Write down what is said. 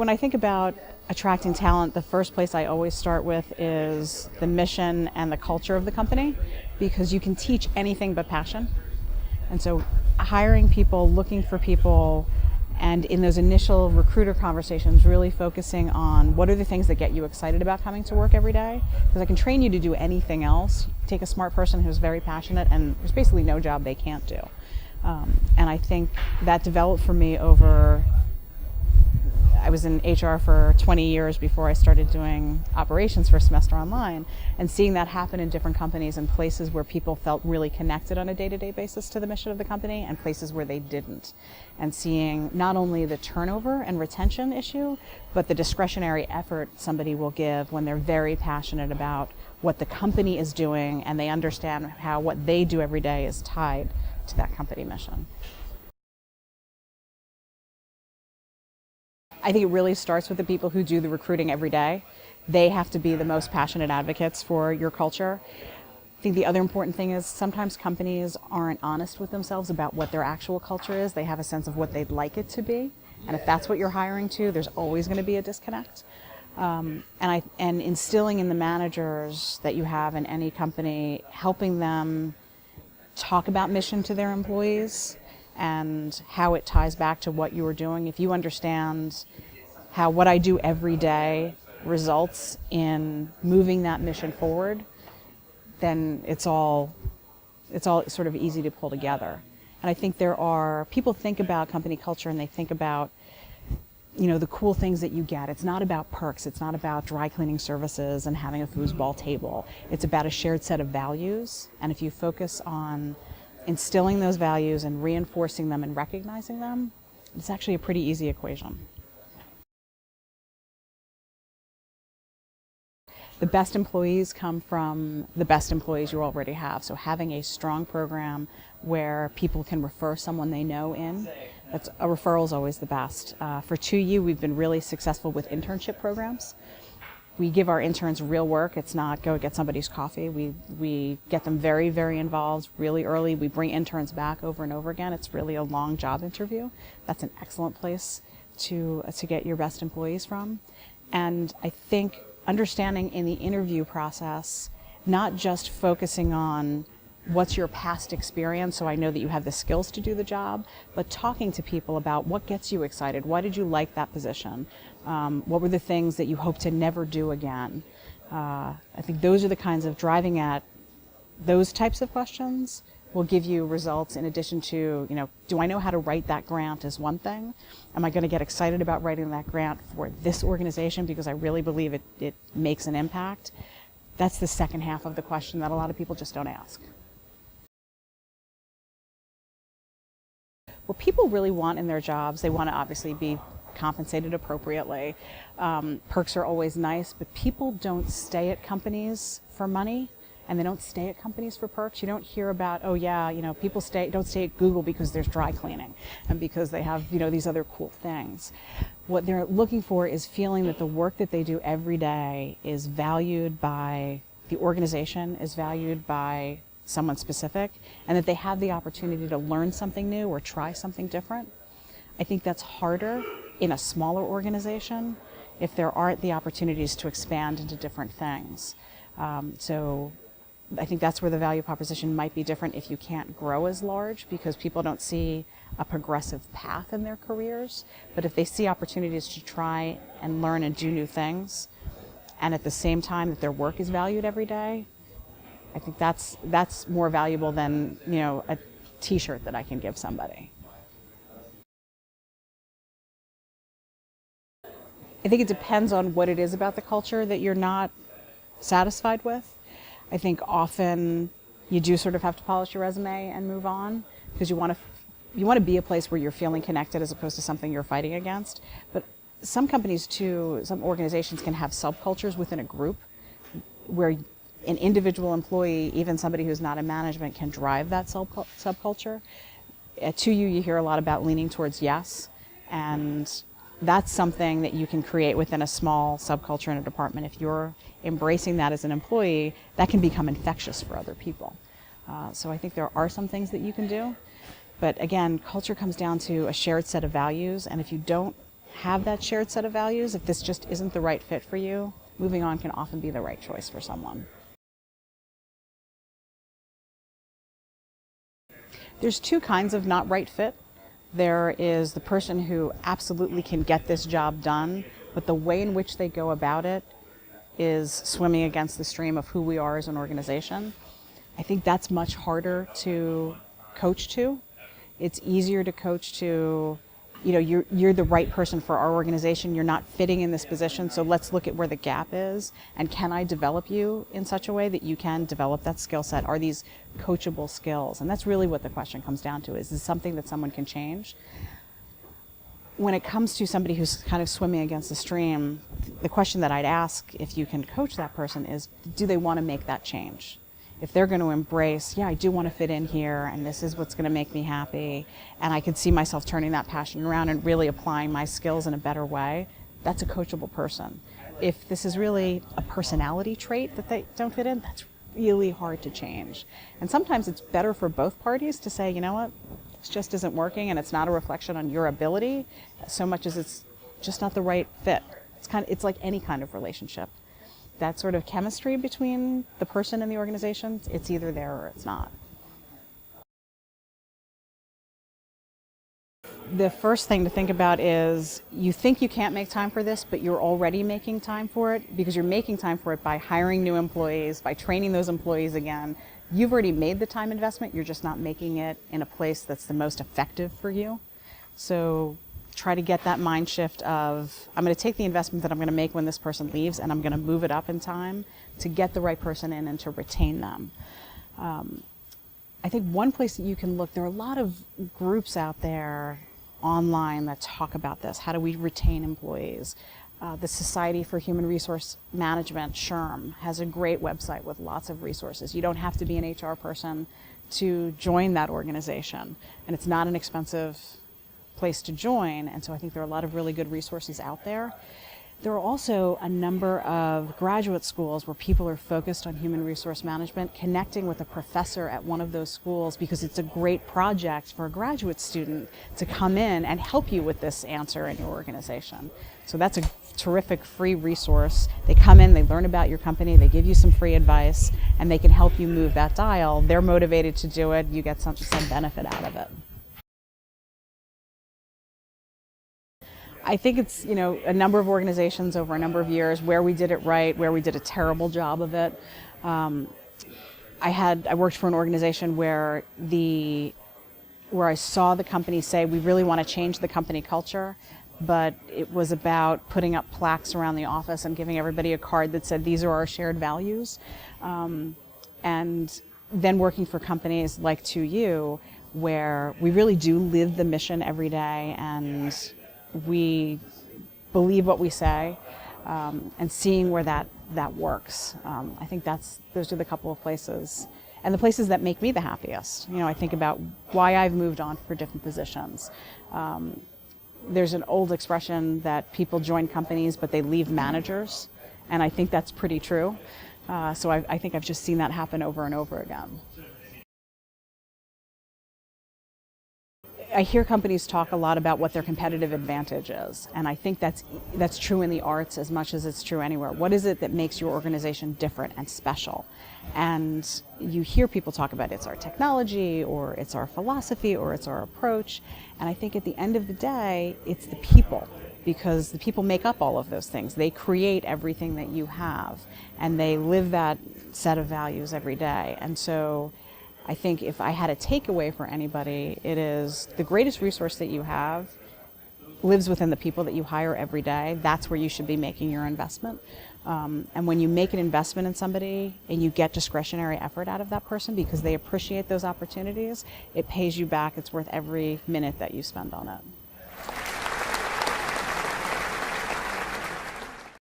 when I think about attracting talent, the first place I always start with is the mission and the culture of the company, because you can teach anything but passion. And so hiring people, looking for people, and in those initial recruiter conversations, really focusing on what are the things that get you excited about coming to work every day. Because I can train you to do anything else. Take a smart person who's very passionate, and there's basically no job they can't do. And I think that developed for me over, I was in HR for 20 years before I started doing operations for a semester online, and seeing that happen in different companies and places where people felt really connected on a day-to-day basis to the mission of the company and places where they didn't. And seeing not only the turnover and retention issue, but the discretionary effort somebody will give when they're very passionate about what the company is doing and they understand how what they do every day is tied to that company mission. I think it really starts with the people who do the recruiting every day. They have to be the most passionate advocates for your culture. I think the other important thing is sometimes companies aren't honest with themselves about what their actual culture is. They have a sense of what they'd like it to be. And if that's what you're hiring to, there's always going to be a disconnect. And instilling in the managers that you have in any company, helping them talk about mission to their employees and how it ties back to what you are doing. If you understand how what I do every day results in moving that mission forward, then it's all sort of easy to pull together. And I think people think about company culture and they think about, the cool things that you get. It's not about perks. It's not about dry cleaning services and having a foosball table. It's about a shared set of values. And if you focus on instilling those values and reinforcing them and recognizing them, it's actually a pretty easy equation. The best employees come from the best employees you already have. So having a strong program where people can refer someone they know in, a referral is always the best. For 2U, we've been really successful with internship programs. We give our interns real work. It's not go get somebody's coffee. We get them very, very involved really early. We bring interns back over and over again. It's really a long job interview. That's an excellent place to get your best employees from. And I think understanding in the interview process, not just focusing on what's your past experience, so I know that you have the skills to do the job, but talking to people about what gets you excited. Why did you like that position? What were the things that you hope to never do again? I think those are the kinds of driving at those types of questions will give you results in addition to, do I know how to write that grant is one thing. Am I going to get excited about writing that grant for this organization because I really believe it makes an impact? That's the second half of the question that a lot of people just don't ask. What people really want in their jobs, they want to obviously be compensated appropriately. Perks are always nice, but people don't stay at companies for money, and they don't stay at companies for perks. You don't hear about, people don't stay at Google because there's dry cleaning and because they have, these other cool things. What they're looking for is feeling that the work that they do every day is valued by the organization, is valued by someone specific, and that they have the opportunity to learn something new or try something different. I think that's harder in a smaller organization if there aren't the opportunities to expand into different things. So I think that's where the value proposition might be different if you can't grow as large because people don't see a progressive path in their careers. But if they see opportunities to try and learn and do new things, and at the same time that their work is valued every day, I think that's more valuable than, a t-shirt that I can give somebody. I think it depends on what it is about the culture that you're not satisfied with. I think often you do sort of have to polish your resume and move on because you want to be a place where you're feeling connected as opposed to something you're fighting against. But some companies too, some organizations can have subcultures within a group where an individual employee, even somebody who's not in management, can drive that subculture. At 2U, you hear a lot about leaning towards yes, and that's something that you can create within a small subculture in a department. If you're embracing that as an employee, that can become infectious for other people. So I think there are some things that you can do. But again, culture comes down to a shared set of values, and if you don't have that shared set of values, if this just isn't the right fit for you, moving on can often be the right choice for someone. There's two kinds of not right fit. There is the person who absolutely can get this job done, but the way in which they go about it is swimming against the stream of who we are as an organization. I think that's much harder to coach to. It's easier to coach to, you're the right person for our organization, you're not fitting in this position, so let's look at where the gap is, and can I develop you in such a way that you can develop that skill set? Are these coachable skills? And that's really what the question comes down to, is this something that someone can change? When it comes to somebody who's kind of swimming against the stream, the question that I'd ask if you can coach that person is, do they want to make that change? If they're going to embrace, I do want to fit in here, and this is what's going to make me happy, and I can see myself turning that passion around and really applying my skills in a better way, that's a coachable person. If this is really a personality trait that they don't fit in, that's really hard to change. And sometimes it's better for both parties to say, you know what, this just isn't working, and it's not a reflection on your ability so much as it's just not the right fit. It's like any kind of relationship. That sort of chemistry between the person and the organization, it's either there or it's not. The first thing to think about is you think you can't make time for this, but you're already making time for it because you're making time for it by hiring new employees, by training those employees again. You've already made the time investment, you're just not making it in a place that's the most effective for you. So try to get that mind shift of, I'm going to take the investment that I'm going to make when this person leaves and I'm going to move it up in time to get the right person in and to retain them. I think one place that you can look, there are a lot of groups out there online that talk about this. How do we retain employees? The Society for Human Resource Management, SHRM, has a great website with lots of resources. You don't have to be an HR person to join that organization, and it's not an expensive place to join, and so I think there are a lot of really good resources out there. There are also a number of graduate schools where people are focused on human resource management, connecting with a professor at one of those schools, because it's a great project for a graduate student to come in and help you with this answer in your organization. So that's a terrific free resource. They come in, they learn about your company, they give you some free advice, and they can help you move that dial. They're motivated to do it, you get some benefit out of it. I think it's, a number of organizations over a number of years where we did it right, where we did a terrible job of it. I worked for an organization where I saw the company say, we really want to change the company culture, but it was about putting up plaques around the office and giving everybody a card that said, these are our shared values. And then working for companies like 2U, where we really do live the mission every day, and we believe what we say, and seeing where that works. I think those are the couple of places, and the places that make me the happiest. I think about why I've moved on for different positions. There's an old expression that people join companies but they leave managers, and I think that's pretty true. So I think I've just seen that happen over and over again. I hear companies talk a lot about what their competitive advantage is, and I think that's true in the arts as much as it's true anywhere. What is it that makes your organization different and special? And you hear people talk about it's our technology, or it's our philosophy, or it's our approach, and I think at the end of the day, it's the people, because the people make up all of those things. They create everything that you have, and they live that set of values every day. And so I think if I had a takeaway for anybody, it is the greatest resource that you have lives within the people that you hire every day. That's where you should be making your investment. And when you make an investment in somebody and you get discretionary effort out of that person because they appreciate those opportunities, it pays you back. It's worth every minute that you spend on it.